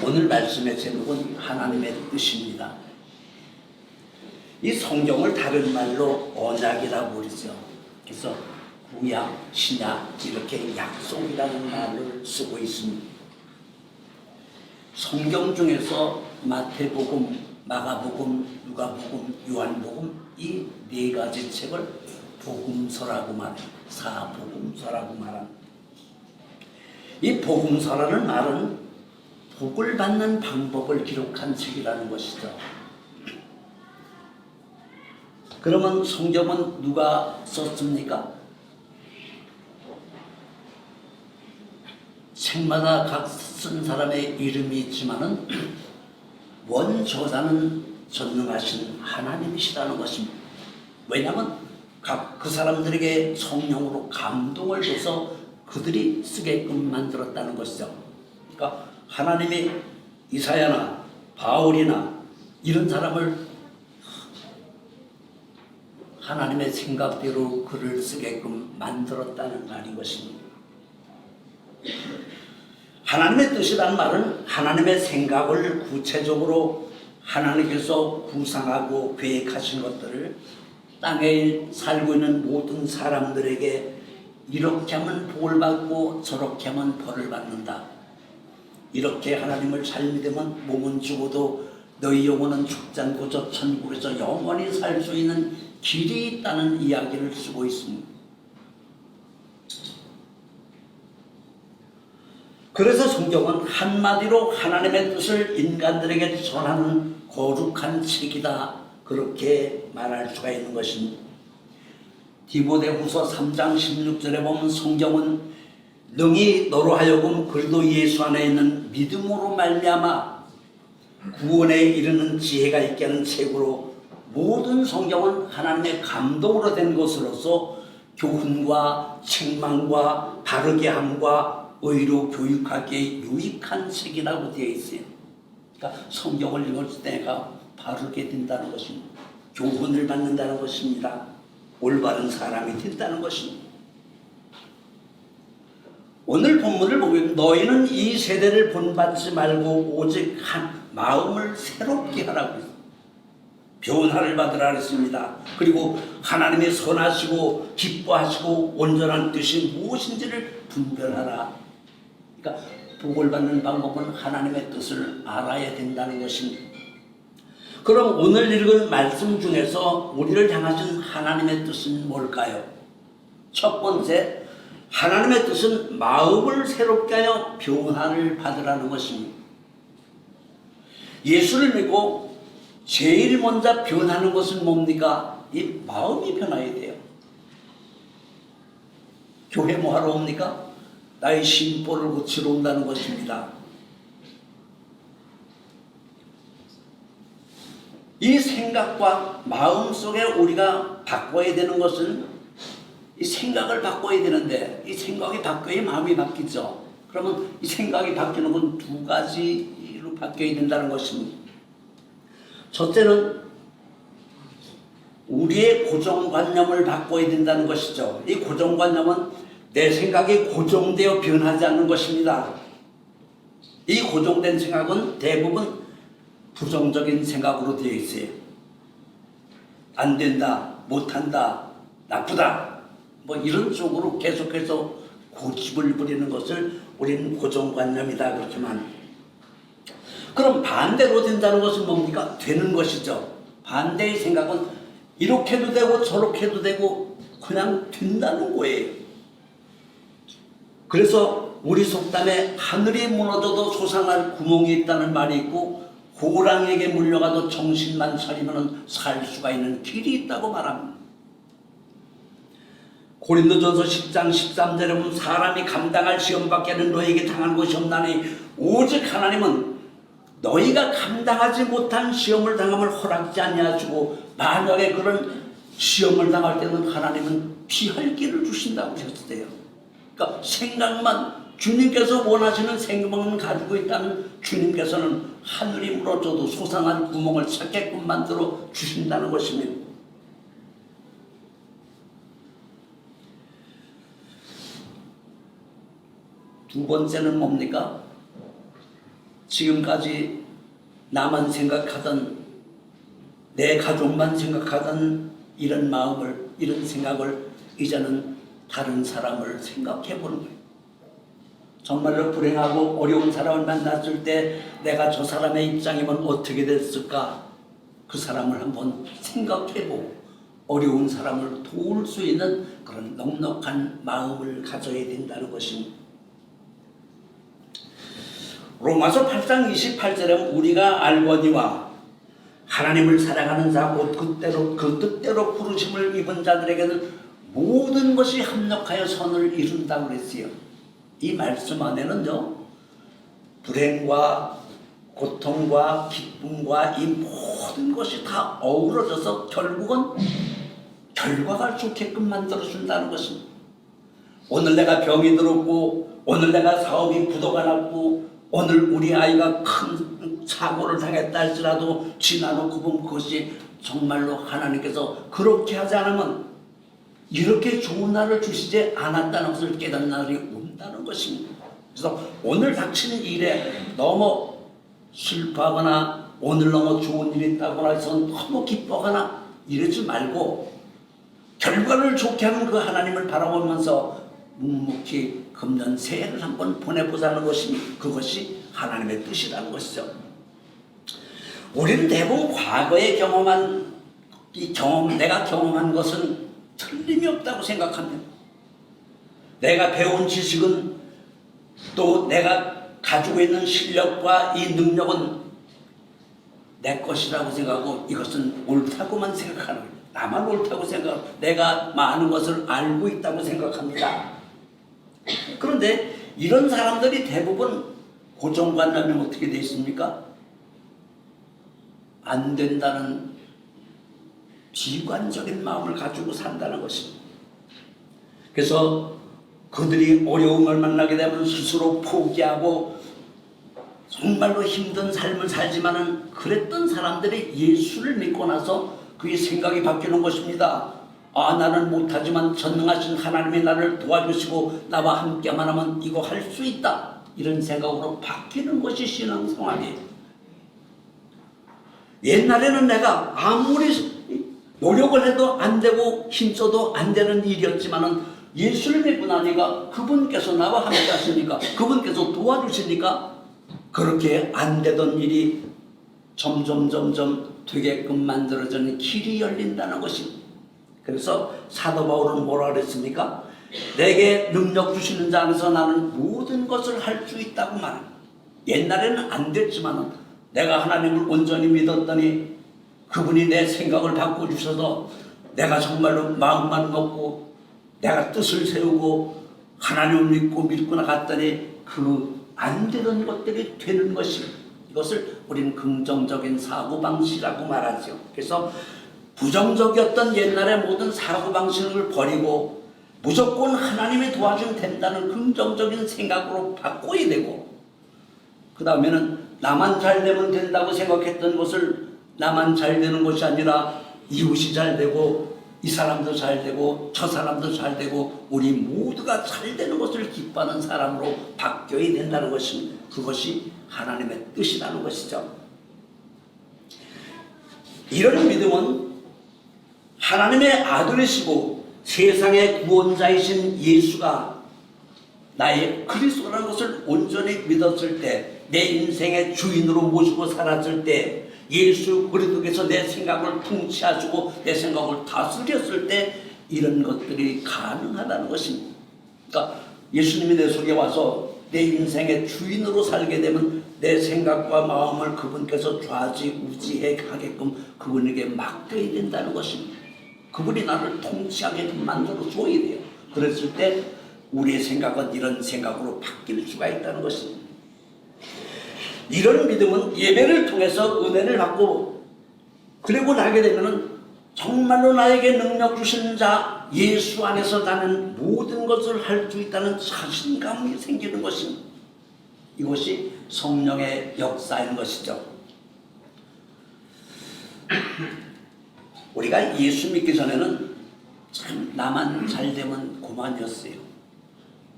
오늘 말씀의 제목은 하나님의 뜻입니다. 이 성경을 다른 말로 언약이라고 부르죠. 그래서 구약, 신약 이렇게 약속이라는 말을 쓰고 있습니다. 성경 중에서 마태복음, 마가복음, 누가복음, 요한복음 이 네 가지 책을 복음서라고 말합니다. 사복음서라고 말합니다. 이 복음서라는 말은 복을 받는 방법을 기록한 책이라는 것이죠. 그러면 성경은 누가 썼습니까? 책마다 각 쓴 사람의 이름이 있지만은 원저자는 전능하신 하나님이시라는 것입니다. 왜냐하면 각 그 사람들에게 성령으로 감동을 줘서 그들이 쓰게끔 만들었다는 것이죠. 그러니까 하나님이 이사야나 바울이나 이런 사람을 하나님의 생각대로 글을 쓰게끔 만들었다는 말인 것입니다. 하나님의 뜻이란 말은 하나님의 생각을 구체적으로 하나님께서 구상하고 계획하신 것들을 땅에 살고 있는 모든 사람들에게 이렇게 하면 복을 받고 저렇게 하면 벌을 받는다. 이렇게 하나님을 잘 믿으면 몸은 죽어도 너희 영혼은 죽지 않고 저 천국에서 영원히 살 수 있는 길이 있다는 이야기를 쓰고 있습니다. 그래서 성경은 한마디로 하나님의 뜻을 인간들에게 전하는 거룩한 책이다. 그렇게 말할 수가 있는 것입니다. 디모데후서 3장 16절에 보면 성경은 능히 너로 하여금 그리스도 예수 안에 있는 믿음으로 말미암아 구원에 이르는 지혜가 있게 하는 책으로 모든 성경은 하나님의 감동으로 된 것으로서 교훈과 책망과 바르게 함과 의로 교육하기에 유익한 책이라고 되어 있어요. 그러니까 성경을 읽을 때가 바르게 된다는 것입니다. 교훈을 받는다는 것입니다. 올바른 사람이 된다는 것입니다. 오늘 본문을 보면 너희는 이 세대를 본받지 말고 오직 한 마음을 새롭게 하라고 했습니다. 변화를 받으라 했습니다. 그리고 하나님의 선하시고 기뻐하시고 온전한 뜻이 무엇인지를 분별하라. 그러니까 복을 받는 방법은 하나님의 뜻을 알아야 된다는 것입니다. 그럼 오늘 읽은 말씀 중에서 우리를 향하신 하나님의 뜻은 뭘까요? 첫 번째, 하나님의 뜻은 마음을 새롭게 하여 변화를 받으라는 것입니다. 예수를 믿고 제일 먼저 변하는 것은 뭡니까? 이 마음이 변화해야 돼요. 교회 뭐하러 옵니까? 나의 심보를 고치러 온다는 것입니다. 이 생각과 마음 속에 우리가 바꿔야 되는 것은 이 생각을 바꿔야 되는데 이 생각이 바뀌어야 마음이 바뀌죠. 그러면 이 생각이 바뀌는 건 두 가지로 바뀌어야 된다는 것입니다. 첫째는 우리의 고정관념을 바꿔야 된다는 것이죠. 이 고정관념은 내 생각이 고정되어 변하지 않는 것입니다. 이 고정된 생각은 대부분 부정적인 생각으로 되어 있어요. 안 된다, 못한다, 나쁘다 뭐 이런 쪽으로 계속해서 고집을 부리는 것을 우리는 고정관념이다 그렇게만. 그럼 반대로 된다는 것은 뭡니까? 되는 것이죠. 반대의 생각은 이렇게 해도 되고 저렇게 해도 되고 그냥 된다는 거예요. 그래서 우리 속담에 하늘이 무너져도 솟아날 구멍이 있다는 말이 있고 호랑이에게 물려가도 정신만 차리면 살 수가 있는 길이 있다고 말합니다. 고린도전서 10장 13절에 보면 사람이 감당할 시험밖에는 너에게 당한 것이 없나니 오직 하나님은 너희가 감당하지 못한 시험을 당함을 허락지 아니하시고 만약에 그런 시험을 당할 때는 하나님은 피할 길을 주신다고 하셨어요. 그러니까 생각만 주님께서 원하시는 생각만 가지고 있다는 주님께서는 하늘이 무너져도 솟아난 구멍을 찾게끔 만들어 주신다는 것입니다. 두 번째는 뭡니까? 지금까지 나만 생각하던, 내 가족만 생각하던 이런 마음을, 이런 생각을 이제는 다른 사람을 생각해 보는 거예요. 정말로 불행하고 어려운 사람을 만났을 때 내가 저 사람의 입장이면 어떻게 됐을까? 그 사람을 한번 생각해 보고 어려운 사람을 도울 수 있는 그런 넉넉한 마음을 가져야 된다는 것입니다. 로마서 8장 28절에 우리가 알거니와 하나님을 사랑하는 자 곧 그 뜻대로 부르심을 입은 자들에게는 모든 것이 합력하여 선을 이룬다고 그랬어요. 이 말씀 안에는요, 불행과 고통과 기쁨과 이 모든 것이 다 어우러져서 결국은 결과가 좋게끔 만들어준다는 것입니다. 오늘 내가 병이 들었고, 오늘 내가 사업이 부도가 났고, 오늘 우리 아이가 큰 사고를 당했다 할지라도 지나놓고 보면 그것이 정말로 하나님께서 그렇게 하지 않으면 이렇게 좋은 날을 주시지 않았다는 것을 깨닫는 날이 온다는 것입니다. 그래서 오늘 닥치는 일에 너무 슬퍼하거나 오늘 너무 좋은 일이 있다거나 해서 너무 기뻐하거나 이러지 말고 결과를 좋게 하는 그 하나님을 바라보면서 묵묵히 금년 새해를 한번 보내보자는 것이, 그것이 하나님의 뜻이라는 것이죠. 우리는 대부분 과거에 경험한 내가 경험한 것은 틀림이 없다고 생각합니다. 내가 배운 지식은, 또 내가 가지고 있는 실력과 이 능력은 내 것이라고 생각하고 이것은 옳다고만 생각하는 거예요. 나만 옳다고 생각하고 내가 많은 것을 알고 있다고 생각합니다. 그런데 이런 사람들이 대부분 고정관념이 어떻게 되어 있습니까? 안 된다는 비관적인 마음을 가지고 산다는 것입니다. 그래서 그들이 어려움을 만나게 되면 스스로 포기하고 정말로 힘든 삶을 살지만은 그랬던 사람들이 예수를 믿고 나서 그의 생각이 바뀌는 것입니다. 아, 나는 못하지만 전능하신 하나님이 나를 도와주시고 나와 함께만 하면 이거 할 수 있다, 이런 생각으로 바뀌는 것이 신앙생활이에요. 옛날에는 내가 아무리 노력을 해도 안 되고 힘써도 안 되는 일이었지만은 예수를 믿고 나니까 그분께서 나와 함께 하시니까, 그분께서 도와주시니까 그렇게 안 되던 일이 점점 되게끔 만들어지는 길이 열린다는 것입니다. 그래서 사도 바울은 뭐라 그랬습니까? 내게 능력 주시는 자 안에서 나는 모든 것을 할 수 있다고 말합니다. 옛날에는 안 됐지만은 내가 하나님을 온전히 믿었더니 그분이 내 생각을 바꿔주셔서 내가 정말로 마음만 먹고 내가 뜻을 세우고 하나님을 믿고 나갔더니 그 안 되던 것들이 되는 것이, 이것을 우리는 긍정적인 사고방식이라고 말하죠. 그래서 부정적이었던 옛날의 모든 사고방식을 버리고 무조건 하나님이 도와주면 된다는 긍정적인 생각으로 바꿔야 되고, 그 다음에는 나만 잘 되면 된다고 생각했던 것을 나만 잘 되는 것이 아니라 이웃이 잘 되고 이 사람도 잘 되고 저 사람도 잘 되고 우리 모두가 잘 되는 것을 기뻐하는 사람으로 바뀌어야 된다는 것입니다. 그것이 하나님의 뜻이라는 것이죠. 이런 믿음은 하나님의 아들이시고 세상의 구원자이신 예수가 나의 그리스도라는 것을 온전히 믿었을 때, 내 인생의 주인으로 모시고 살았을 때, 예수 그리스도께서 내 생각을 통치하시고 내 생각을 다스렸을 때 이런 것들이 가능하다는 것입니다. 그러니까 예수님이 내 속에 와서 내 인생의 주인으로 살게 되면 내 생각과 마음을 그분께서 좌지우지해 가게끔 그분에게 맡겨야 된다는 것입니다. 그분이 나를 통치하게끔 만들어 줘야 돼요. 그랬을 때 우리의 생각은 이런 생각으로 바뀔 수가 있다는 것입니다. 이런 믿음은 예배를 통해서 은혜를 받고, 그리고 나게 되면은 정말로 나에게 능력 주시는 자 예수 안에서 나는 모든 것을 할 수 있다는 자신감이 생기는 것입니다. 이것이 성령의 역사인 것이죠. 우리가 예수 믿기 전에는 참 나만 잘 되면 그만이었어요.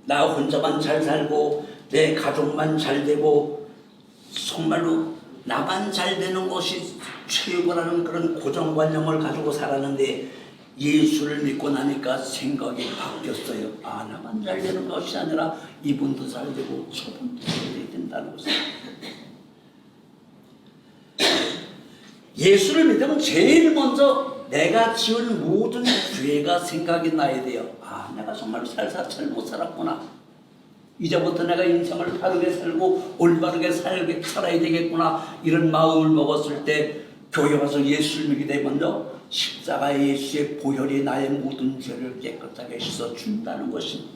나 혼자만 잘 살고 내 가족만 잘 되고 정말로 나만 잘 되는 것이 최고라는 그런 고정관념을 가지고 살았는데 예수를 믿고 나니까 생각이 바뀌었어요. 아, 나만 잘 되는 것이 아니라 이분도 잘 되고 저분도 잘 돼야 된다는 것을. 예수를 믿으면 제일 먼저 내가 지은 모든 죄가 생각이 나야 돼요. 아, 내가 정말 잘못 살았구나. 이제부터 내가 인생을 바르게 살고 올바르게 살아야 되겠구나. 이런 마음을 먹었을 때 교회 와서 예수를 믿게 되면요, 십자가 예수의 보혈이 나의 모든 죄를 깨끗하게 씻어준다는 것입니다.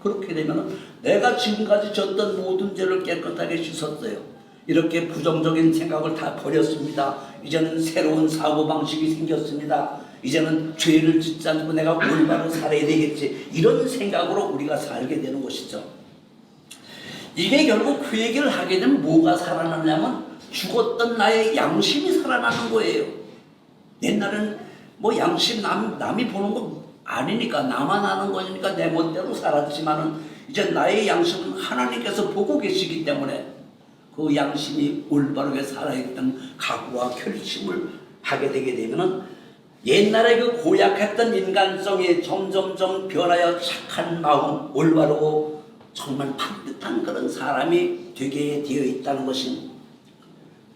그렇게 되면 내가 지금까지 졌던 모든 죄를 깨끗하게 씻었어요. 이렇게 부정적인 생각을 다 버렸습니다. 이제는 새로운 사고방식이 생겼습니다. 이제는 죄를 짓지 않고 내가 올바로 살아야 되겠지. 이런 생각으로 우리가 살게 되는 것이죠. 이게 결국 그 얘기를 하게 되면 뭐가 살아나냐면 죽었던 나의 양심이 살아나는 거예요. 옛날에는 뭐 양심 남이 보는 거 아니니까 나만 아는 거니까 내 멋대로 살았지만은 이제 나의 양심은 하나님께서 보고 계시기 때문에 그 양심이 올바르게 살아있던 각오와 결심을 하게 되게 되면은 옛날에 그 고약했던 인간성이 점점점 변하여 착한 마음, 올바르고 정말 반듯한 그런 사람이 되게 되어 있다는 것입니다.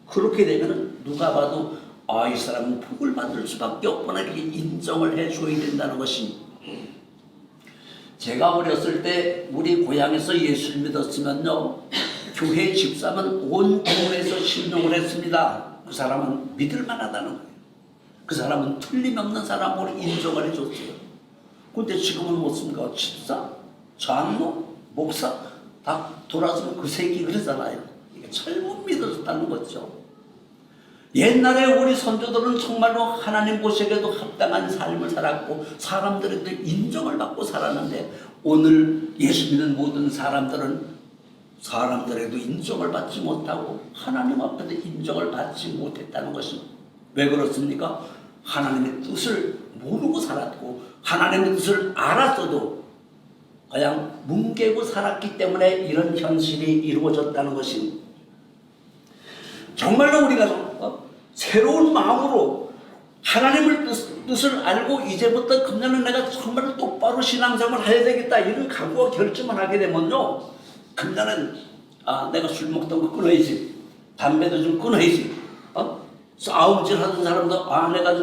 그렇게 되면은 누가 봐도 아, 이 사람은 복을 받을 수밖에 없구나 이렇게 인정을 해줘야 된다는 것입니다. 제가 어렸을 때 우리 고향에서 예수를 믿었으면요, 교회 집사면 온 동네에서 신용을 했습니다. 그 사람은 믿을 만하다는 거예요. 그 사람은 틀림없는 사람으로 인정을 해줬어요. 근데 지금은 못습니까? 집사, 장로, 목사 다 돌아서면 그 새끼 그러잖아요. 이게 잘못 믿어졌다는 거죠. 옛날에 우리 선조들은 정말로 하나님 보시기에도 합당한 삶을 살았고 사람들에도 인정을 받고 살았는데 오늘 예수 믿는 모든 사람들에도 인정을 받지 못하고 하나님 앞에도 인정을 받지 못했다는 것입니다. 왜 그렇습니까? 하나님의 뜻을 모르고 살았고 하나님의 뜻을 알았어도 그냥 뭉개고 살았기 때문에 이런 현실이 이루어졌다는 것입니다. 정말로 우리가 새로운 마음으로 하나님의 뜻을 알고 이제부터 금년은 내가 정말로 똑바로 신앙생활을 해야 되겠다 이런 각오와 결심을 하게 되면요, 금년은 내가 술 먹던 거 끊어야지, 담배도 좀 끊어야지, 싸움질 하던 사람도 내가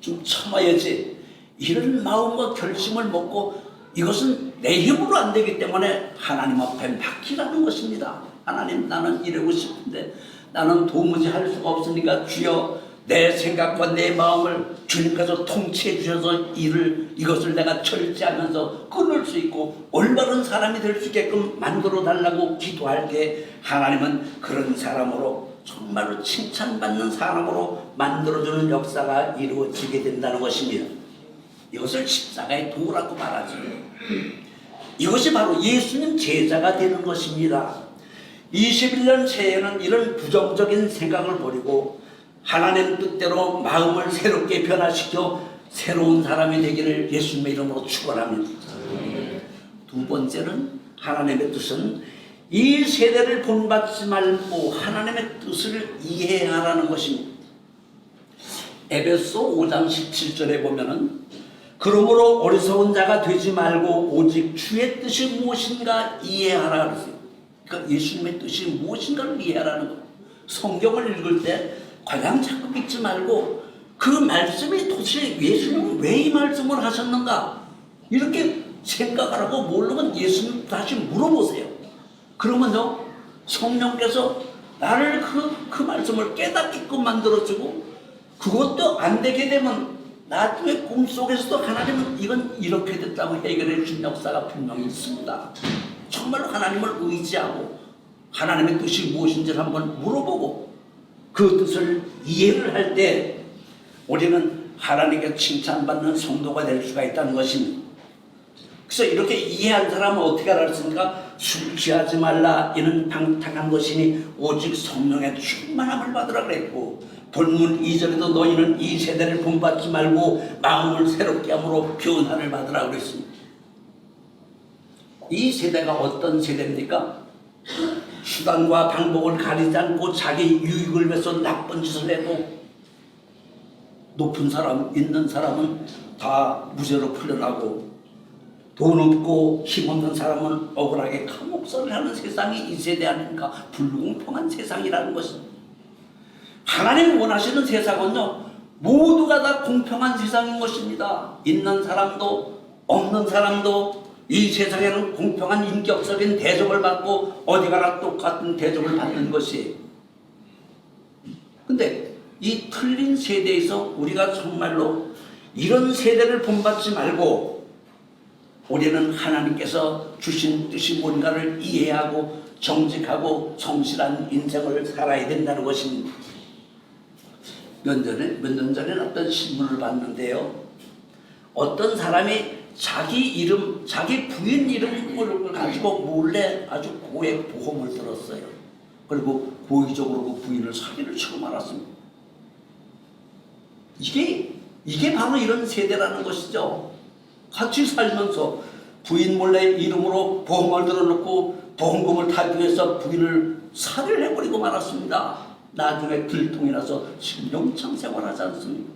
좀 참아야지, 이런 마음과 결심을 먹고 이것은 내 힘으로 안 되기 때문에 하나님 앞에 맡기라는 것입니다. 하나님, 나는 이러고 싶은데 나는 도무지 할 수가 없으니까 주여 내 생각과 내 마음을 주님께서 통치해 주셔서 이것을 내가 절제하면서 끊을 수 있고 올바른 사람이 될 수 있게끔 만들어 달라고 기도할 때 하나님은 그런 사람으로 정말로 칭찬받는 사람으로 만들어주는 역사가 이루어지게 된다는 것입니다. 이것을 십자가의 도라고 말하죠. 이것이 바로 예수님 제자가 되는 것입니다. 21년 새해에는 이런 부정적인 생각을 버리고 하나님 뜻대로 마음을 새롭게 변화시켜 새로운 사람이 되기를 예수님의 이름으로 축원합니다. 두 번째는 하나님의 뜻은 이 세대를 본받지 말고 하나님의 뜻을 이해하라는 것입니다. 에베소 5장 17절에 보면은 그러므로 어리석은 자가 되지 말고 오직 주의 뜻이 무엇인가 이해하라 그랬어요. 그러니까 예수님의 뜻이 무엇인가를 이해하라는 거예요. 성경을 읽을 때 그냥 자꾸 믿지 말고 그 말씀이 도대체 예수님은 왜 이 말씀을 하셨는가 이렇게 생각하라고 모르면 예수님 다시 물어보세요. 그러면요 성령께서 나를 그 말씀을 깨닫게끔 만들어주고 그것도 안 되게 되면 나중에 꿈속에서도 하나님은 이건 이렇게 됐다고 해결해 준 역사가 분명히 있습니다. 정말로 하나님을 의지하고 하나님의 뜻이 무엇인지를 한번 물어보고 그 뜻을 이해를 할 때 우리는 하나님께 칭찬받는 성도가 될 수가 있다는 것입니다. 그래서 이렇게 이해한 사람은 어떻게 알았습니까? 술 취하지 말라 이는 방탕한 것이니 오직 성령의 충만함을 받으라 그랬고 본문 2절에도 너희는 이 세대를 본받지 말고 마음을 새롭게 함으로 변화를 받으라 그랬습니다. 이 세대가 어떤 세대입니까? 수단과 방법을 가리지 않고 자기 유익을 위해서 나쁜 짓을 해도 높은 사람, 있는 사람은 다 무죄로 풀려나고 돈 없고 힘없는 사람은 억울하게 감옥살이를 하는 세상이 이 세대 아닌가. 불공평한 세상이라는 것입니다. 하나님 원하시는 세상은요, 모두가 다 공평한 세상인 것입니다. 있는 사람도 없는 사람도 이 세상에는 공평한 인격적인 대접을 받고 어디 가나 똑같은 대접을 받는 것이. 근데 이 틀린 세대에서 우리가 정말로 이런 세대를 본받지 말고 우리는 하나님께서 주신 뜻이 뭔가를 이해하고 정직하고 성실한 인생을 살아야 된다는 것입니다. 몇 년 전에 어떤 신문을 봤는데요. 어떤 사람이 자기 이름, 자기 부인 이름을 가지고 몰래 아주 고액 보험을 들었어요. 그리고 고의적으로 그 부인을 사기를 치고 말았습니다. 이게 바로 이런 세대라는 것이죠. 같이 살면서 부인 몰래 이름으로 보험을 들어놓고 보험금을 타기 위해서 부인을 살해를 해버리고 말았습니다. 나중에 들통이 나서 지금 영창 생활하지 않습니까?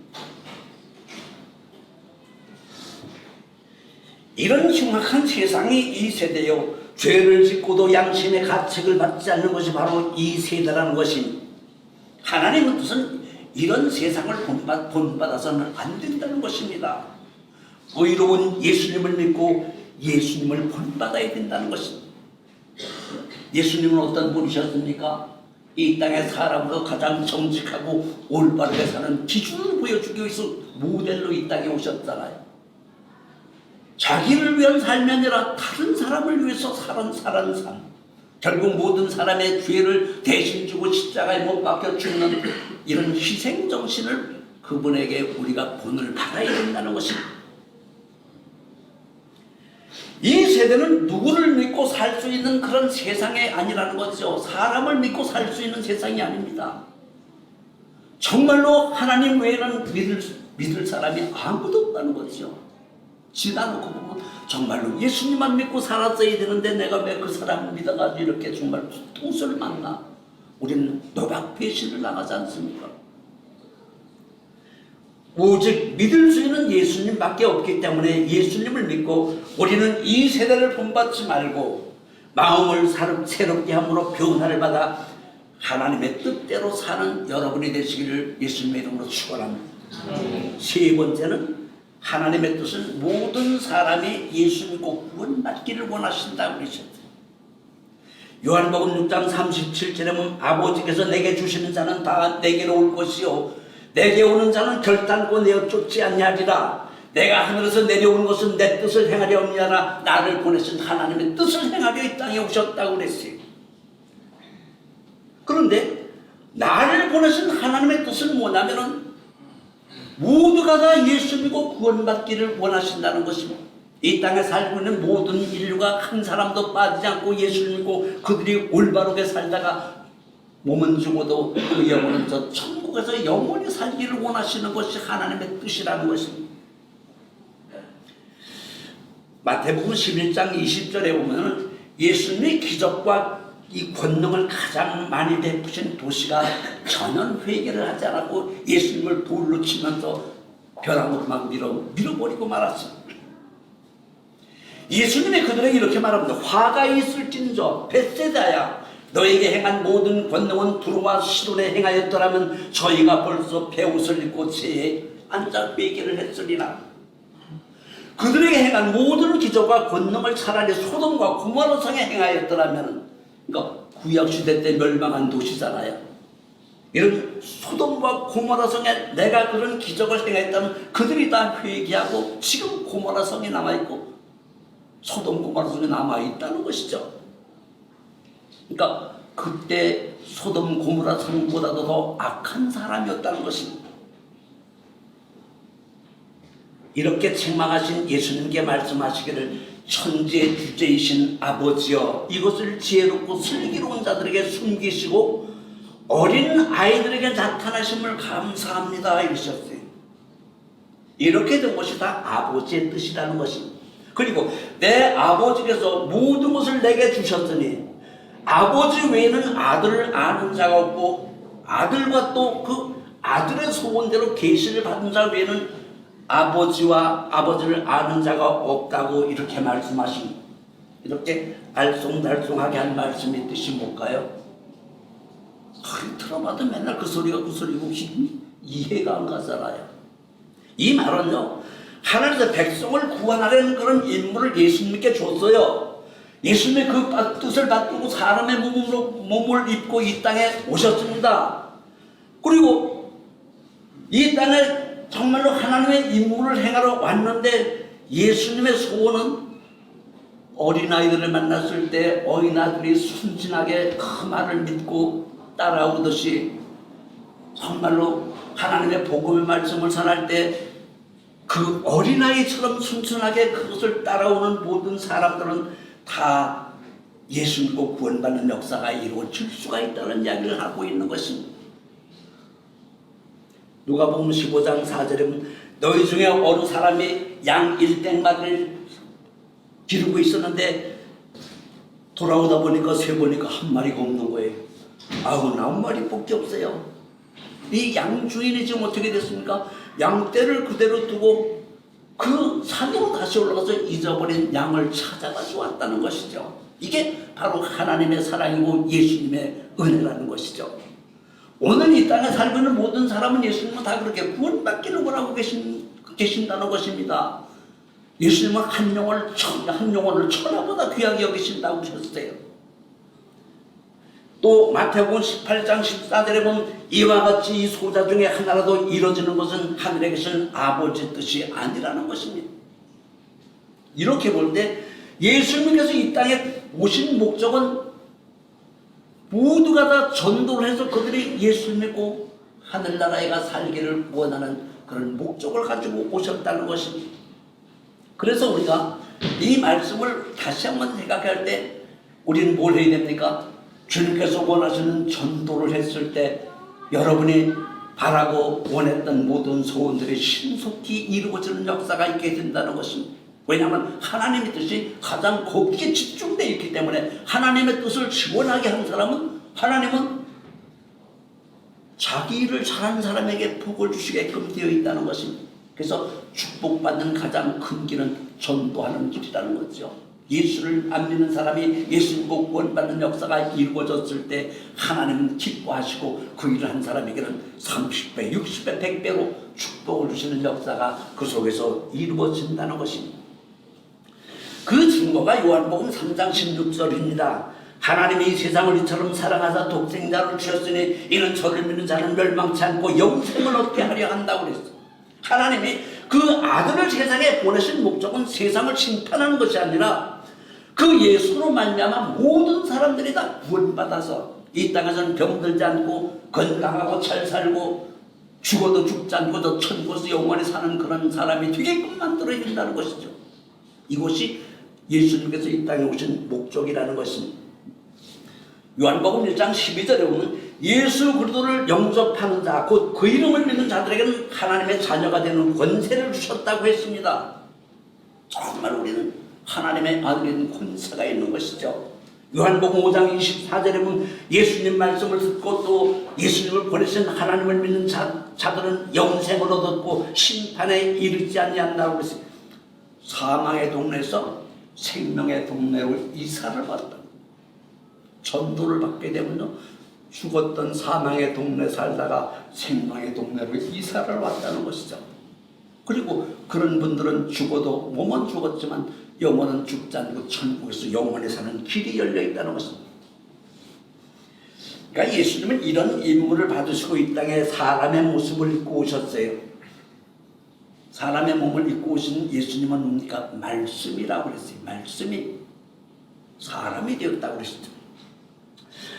이런 흉악한 세상이 이 세대요. 죄를 짓고도 양심의 가책을 받지 않는 것이 바로 이 세대라는 것입니다. 하나님의 뜻은 이런 세상을 본받아서는 안 된다는 것입니다. 의로운 예수님을 믿고 예수님을 본받아야 된다는 것입니다. 예수님은 어떤 분이셨습니까? 이 땅의 사람으로 가장 정직하고 올바르게 사는 기준을 보여주기 위해서 모델로 이 땅에 오셨잖아요. 자기를 위한 삶이 아니라 다른 사람을 위해서 사는 삶. 결국 모든 사람의 죄를 대신 지고 십자가에 못 박혀 죽는 이런 희생정신을 그분에게 우리가 본을 받아야 된다는 것입니다. 이 세대는 누구를 믿고 살 수 있는 그런 세상이 아니라는 거죠. 사람을 믿고 살 수 있는 세상이 아닙니다. 정말로 하나님 외에는 믿을 사람이 아무도 없다는 거죠. 지나놓고 보면 정말로 예수님만 믿고 살았어야 되는데 내가 왜 그 사람을 믿어가지고 이렇게 정말 통수를 만나. 우리는 노박 배신을 당하지 않습니까? 오직 믿을 수 있는 예수님밖에 없기 때문에 예수님을 믿고 우리는 이 세대를 본받지 말고 마음을 새롭게 함으로 변화를 받아 하나님의 뜻대로 사는 여러분이 되시기를 예수님의 이름으로 축원합니다. 세 번째는 하나님의 뜻은 모든 사람이 예수 믿고 구원받기를 원하신다고 그러셨어요. 요한복음 6장 37절에 보면 아버지께서 내게 주시는 자는 다 내게로 올 것이요 내게 오는 자는 결단코 내어 쫓지 아니하리라. 내가 하늘에서 내려오는 것은 내 뜻을 행하려 함이라. 나를 보내신 하나님의 뜻을 행하려 이 땅에 오셨다고 그랬어요. 그런데 나를 보내신 하나님의 뜻은 뭐냐면은 모두가 다 예수 믿고 구원받기를 원하신다는 것입니다. 이 땅에 살고 있는 모든 인류가 한 사람도 빠지지 않고 예수를 믿고 그들이 올바르게 살다가 몸은 죽어도 그 영혼은 저 천국에서 영원히 살기를 원하시는 것이 하나님의 뜻이라는 것입니다. 마태복음 11장 20절에 보면 예수님의 기적과 이 권능을 가장 많이 베푸신 도시가 전혀 회개를 하지 않았고 예수님을 돌로 치면서 벼랑으로 막 밀어버리고 말았습니다. 예수님이 그들에게 이렇게 말합니다. 화가 있을진저 벳세다야 너에게 행한 모든 권능은 두로와 시돈에 행하였더라면 저희가 벌써 베옷을 입고 채에 앉아 회개를 했으리라. 그들에게 행한 모든 기적과 권능을 차라리 소돔과 고모라 성에 행하였더라면, 그러니까 구약 시대 때 멸망한 도시잖아요. 이런 소돔과 고모라 성에 내가 그런 기적을 행했다면 그들이 다 회개하고 지금 고모라 성이 남아있고 소돔 고모라 성이 남아있다는 것이죠. 그러니까 그때 소돔 고모라 성보다도 더 악한 사람이었다는 것입니다. 이렇게 책망하신 예수님께 말씀하시기를 천지의 주제이신 아버지여 이것을 지혜롭고 슬기로운 자들에게 숨기시고 어린 아이들에게 나타나심을 감사합니다 이러셨어요. 이렇게 된 것이 다 아버지의 뜻이라는 것입니다. 그리고 내 아버지께서 모든 것을 내게 주셨으니 아버지 외에는 아들을 아는 자가 없고 아들과 또 그 아들의 소원대로 계시를 받은 자 외에는 아버지와 아버지를 아는 자가 없다고 이렇게 말씀하신, 이렇게 알쏭달쏭하게 한 말씀의 뜻이 뭘까요? 들어봐도 맨날 그 소리가 그 소리고 이해가 안 가잖아요. 이 말은요, 하나님께서 백성을 구원하려는 그런 임무를 예수님께 줬어요. 예수님의 그 뜻을 받들고 사람의 몸을 입고 이 땅에 오셨습니다. 그리고 이 땅에 정말로 하나님의 임무를 행하러 왔는데, 예수님의 소원은 어린아이들을 만났을 때 어린아이들이 순진하게 그 말을 믿고 따라오듯이 정말로 하나님의 복음의 말씀을 전할 때 그 어린아이처럼 순순하게 그것을 따라오는 모든 사람들은 다 예수 믿고 구원받는 역사가 이루어질 수가 있다는 이야기를 하고 있는 것입니다. 누가복음 15장 4절에 너희 중에 어느 사람이 양 1땡마를 기르고 있었는데 돌아오다 보니까 세보니까 한 마리가 없는 거예요. 99마리밖에 없어요. 이 양 주인이 지금 어떻게 됐습니까? 양떼를 그대로 두고 그 산으로 다시 올라가서 잊어버린 양을 찾아가지고 왔다는 것이죠. 이게 바로 하나님의 사랑이고 예수님의 은혜라는 것이죠. 오늘 이 땅에 살고 있는 모든 사람은 예수님은 다 그렇게 구원받기를 원하고 계신다는 것입니다. 예수님은 한 영혼을 천하보다 귀하게 여기신다고 하셨어요. 또 마태복음 18장 14절에 보면 이와 같이 이 소자 중에 하나라도 이루어지는 것은 하늘에 계신 아버지 뜻이 아니라는 것입니다. 이렇게 볼 때 예수님께서 이 땅에 오신 목적은 모두가 다 전도를 해서 그들이 예수를 믿고 하늘나라에 가 살기를 원하는 그런 목적을 가지고 오셨다는 것입니다. 그래서 우리가 이 말씀을 다시 한번 생각할 때 우리는 뭘 해야 됩니까? 주님께서 원하시는 전도를 했을 때 여러분이 바라고 원했던 모든 소원들이 신속히 이루어지는 역사가 있게 된다는 것입니다. 왜냐하면 하나님의 뜻이 가장 거기에 집중되어 있기 때문에, 하나님의 뜻을 시원하게 한 사람은 하나님은 자기 일을 잘하는 사람에게 복을 주시게끔 되어 있다는 것입니다. 그래서 축복받는 가장 큰 길은 전도하는 길이라는 거죠. 예수를 안 믿는 사람이 예수 믿고 구원받는 역사가 이루어졌을 때 하나님은 기뻐하시고 그 일을 한 사람에게는 30배, 60배, 100배로 축복을 주시는 역사가 그 속에서 이루어진다는 것입니다. 그 증거가 요한복음 3장 16절입니다. 하나님이 이 세상을 이처럼 사랑하사 독생자를 주셨으니 이는 저를 믿는 자는 멸망치 않고 영생을 얻게 하려 한다고 그랬어요. 하나님이 그 아들을 세상에 보내신 목적은 세상을 심판하는 것이 아니라 그 예수로 말미암아 모든 사람들이 다 구원받아서 이 땅에서는 병들지 않고 건강하고 잘 살고 죽어도 죽지 않고 저 천국에서 영원히 사는 그런 사람이 되게끔 만들어야 된다는 것이죠. 이것이 예수님께서 이 땅에 오신 목적이라는 것입니다. 요한복음 1장 12절에 보면 예수 그리스도를 영접하는 자, 곧 그 이름을 믿는 자들에게는 하나님의 자녀가 되는 권세를 주셨다고 했습니다. 정말 우리는 하나님의 아들인 권세가 있는 것이죠. 요한복음 5장 24절에 보면 예수님 말씀을 듣고 또 예수님을 보내신 하나님을 믿는 자들은 영생을 얻었고 심판에 이르지 아니한다고 했어요. 사망의 동네에서 생명의 동네로 이사를 받다. 전도를 받게 되면요, 죽었던 사망의 동네 살다가 생명의 동네로 이사를 왔다는 것이죠. 그리고 그런 분들은 죽어도 몸은 죽었지만 영혼은 죽지 않고 천국에서 영원히 사는 길이 열려 있다는 것입니다. 그러니까 예수님은 이런 임무를 받으시고 이 땅에 사람의 모습을 입고 오셨어요. 사람의 몸을 입고 오신 예수님은 뭡니까? 말씀이라고 그랬어요. 말씀이 사람이 되었다고 그랬죠.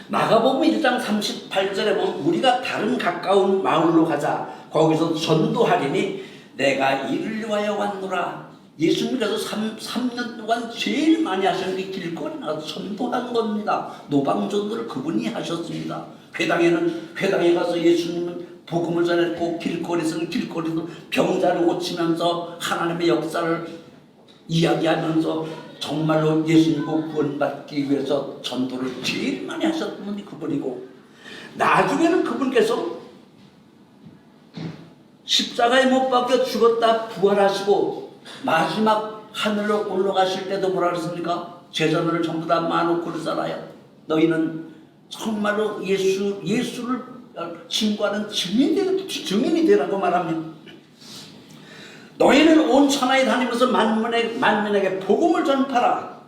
마가복음 1장 38절에 보면 우리가 다른 가까운 마을로 가자. 거기서 전도하리니 내가 이를 위하여 왔노라. 예수님께서 3년 동안 제일 많이 하신 게 길거리 나가서 전도한 겁니다. 노방전도를 그분이 하셨습니다. 회당에 가서 예수님은 복음을 전했고, 길거리에서는 길거리에서 병자를 고치면서 하나님의 역사를 이야기하면서 정말로 예수님과 구원받기 위해서 전도를 제일 많이 하셨던 분이 그분이고, 나중에는 그분께서 십자가에 못 박혀 죽었다 부활하시고 마지막 하늘로 올라가실 때도 뭐라 그랬습니까? 제자들을 전부 다 마놓고 그러잖아요. 너희는 정말로 예수를 증거하는 증인이 되라고 말합니다. 너희는 온 천하에 다니면서 만민에게 복음을 전파라.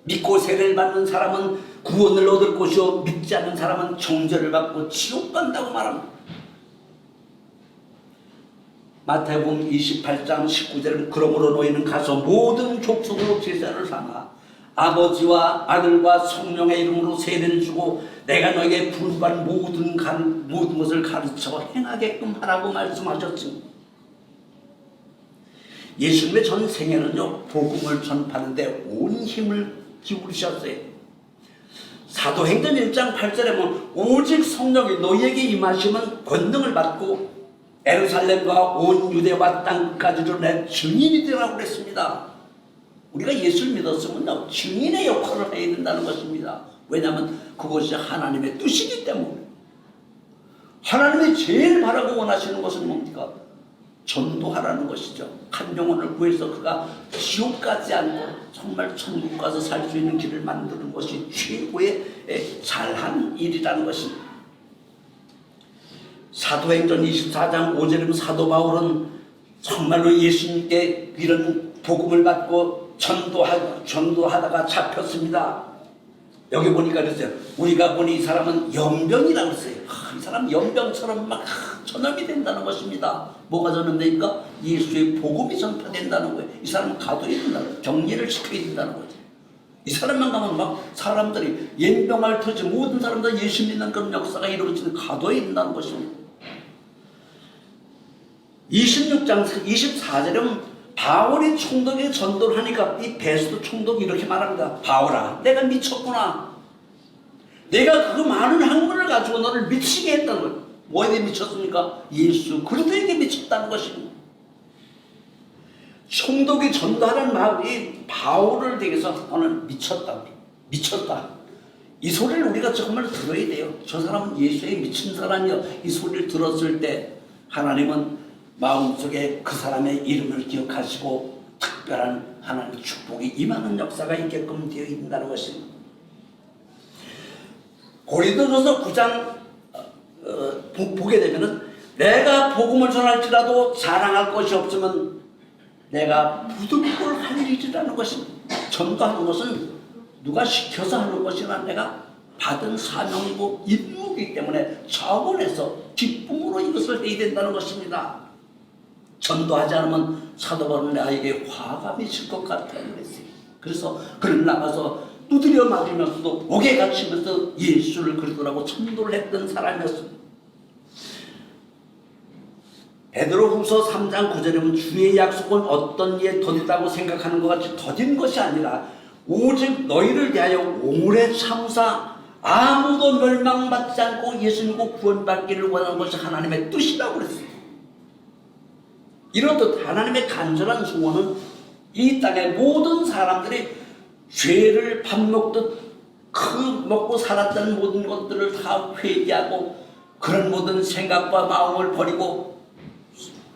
믿고 세례를 받는 사람은 구원을 얻을 것이요 믿지 않는 사람은 정죄를 받고 지옥 간다고 말합니다. 마태복음 28장 19절은 그러므로 너희는 가서 모든 족속으로 제자를 삼아 아버지와 아들과 성령의 이름으로 세례를 주고 내가 너에게 분부한 모든 것을 가르쳐 행하게끔 하라고 말씀하셨습니다. 예수님의 전 생애는요, 복음을 전파하는데 온 힘을 기울이셨어요. 사도행전 1장 8절에 보면 오직 성령이 너희에게 임하시면 권능을 받고 예루살렘과 온 유대와 땅까지도 내 증인이 되라고 그랬습니다. 우리가 예수를 믿었으면 증인의 역할을 해야 된다는 것입니다. 왜냐하면 그것이 하나님의 뜻이기 때문에. 하나님이 제일 바라고 원하시는 것은 뭡니까? 전도하라는 것이죠. 한 영혼을 구해서 그가 지옥 가지 않고 정말 천국 가서 살 수 있는 길을 만드는 것이 최고의 잘한 일이라는 것입니다. 사도행전 24장 5절이면 사도 바울은 정말로 예수님께 이런 복음을 받고 전도하다가 잡혔습니다. 여기 보니까 그랬어요. 우리가 보니 이 사람은 연병이라고 했어요. 이 사람 연병처럼 막 전염이 된다는 것입니다. 뭐가 전염되니까 예수의 복음이 전파된다는 거예요. 이 사람은 가둬야 된다는 거예요. 격리를 시켜야 된다는 거죠. 이 사람만 가면 막 사람들이 연병을 터지 모든 사람들 예수 믿는 그런 역사가 이루어지는 가둬야 된다는 것입니다. 26장 24절은 바울이 총독에게 전도를 하니까 이 베스도 총독이 이렇게 말합니다. 바울아, 내가 미쳤구나. 내가 그 많은 학문을 가지고 너를 미치게 했다는 거예요. 뭐에 미쳤습니까? 예수 그리스도에게 미쳤다는 것입니다. 총독이 전도하는 마음이 바울을 대해서 너는 미쳤다. 이 소리를 우리가 정말 들어야 돼요. 저 사람은 예수에 미친 사람이요. 이 소리를 들었을 때 하나님은 마음속에 그 사람의 이름을 기억하시고 특별한 하나님의 축복이 임하는 역사가 있게끔 되어 있다는 것입니다. 고린도전서 9장 보게 되면은 내가 복음을 전할지라도 자랑할 것이 없으면 내가 부득불 할 일이라는 것입니다. 전도하는 것은 누가 시켜서 하는 것이 아니라 내가 받은 사명이고 임무이기 때문에 차원에서 기쁨으로 이것을 해야 된다는 것입니다. 전도하지 않으면 사도 바울은 나에게 화가 미칠 것 같다고 그랬어요. 그래서 그를 나가서 두드려 맞으면서도 목에 갇히면서 예수를 그리스도라고 전도를 했던 사람이었습니다. 베드로후서 3장 9절에 보면 주의 약속은 어떤 이에 더디다고 생각하는 것 같이 더딘 것이 아니라 오직 너희를 위하여 오래 참사 아무도 멸망받지 않고 예수님과 구원받기를 원하는 것이 하나님의 뜻이라고 그랬어요. 이렇듯 하나님의 간절한 소원은 이 땅의 모든 사람들이 죄를 밥 먹듯 먹고 살았던 모든 것들을 다 회개하고 그런 모든 생각과 마음을 버리고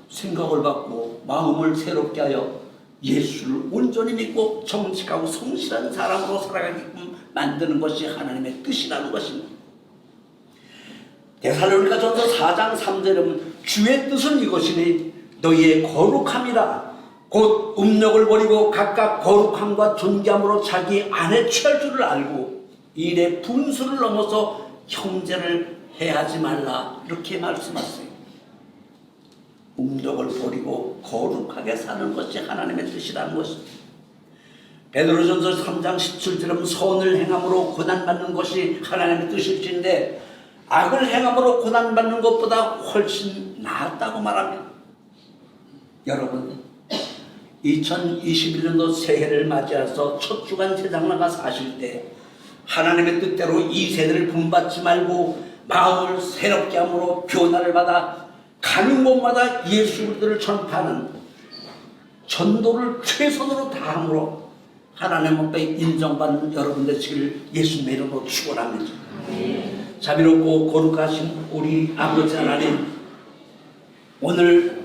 생각을 바꾸고 마음을 새롭게 하여 예수를 온전히 믿고 정직하고 성실한 사람으로 살아가게끔 만드는 것이 하나님의 뜻이라는 것입니다. 데살로니가전서 4장 3절에 보면 주의 뜻은 이것이니 너희의 거룩함이라 곧 음욕을 버리고 각각 거룩함과 존귀함으로 자기 안에 취할 줄을 알고 일의 분수를 넘어서 형제를 해하지 말라 이렇게 말씀하세요. 음욕을 버리고 거룩하게 사는 것이 하나님의 뜻이라는 것입니다. 베드로전서 3장 17절은 선을 행함으로 고난받는 것이 하나님의 뜻일진데 악을 행함으로 고난받는 것보다 훨씬 낫다고 말합니다. 여러분 2021년도 새해를 맞이해서 첫 주간 세상 나가 사실 때 하나님의 뜻대로 이 세대를 본받지 말고 마음을 새롭게 함으로 변화를 받아 가는 곳마다 예수 그리스도를 전파하는 전도를 최선으로 다함으로 하나님 앞에 인정받는 여러분 되시길 예수님의 이름으로 축원합니다. 자비롭고 거룩하신 우리 아버지 하나님, 오늘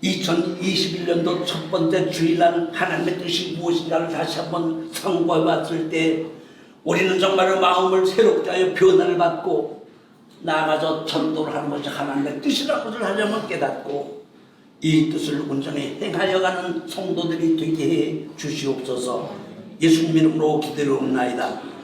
2021년도 첫 번째 주일날 하나님의 뜻이 무엇인가를 다시 한번 상고해 봤을 때 우리는 정말 마음을 새롭게 하여 변화를 받고 나아가서 전도를 하는 것이 하나님의 뜻이라는 것을 하려면 깨닫고 이 뜻을 온전히 행하여가는 성도들이 되게 해 주시옵소서. 예수님 이름으로 기도하옵나이다.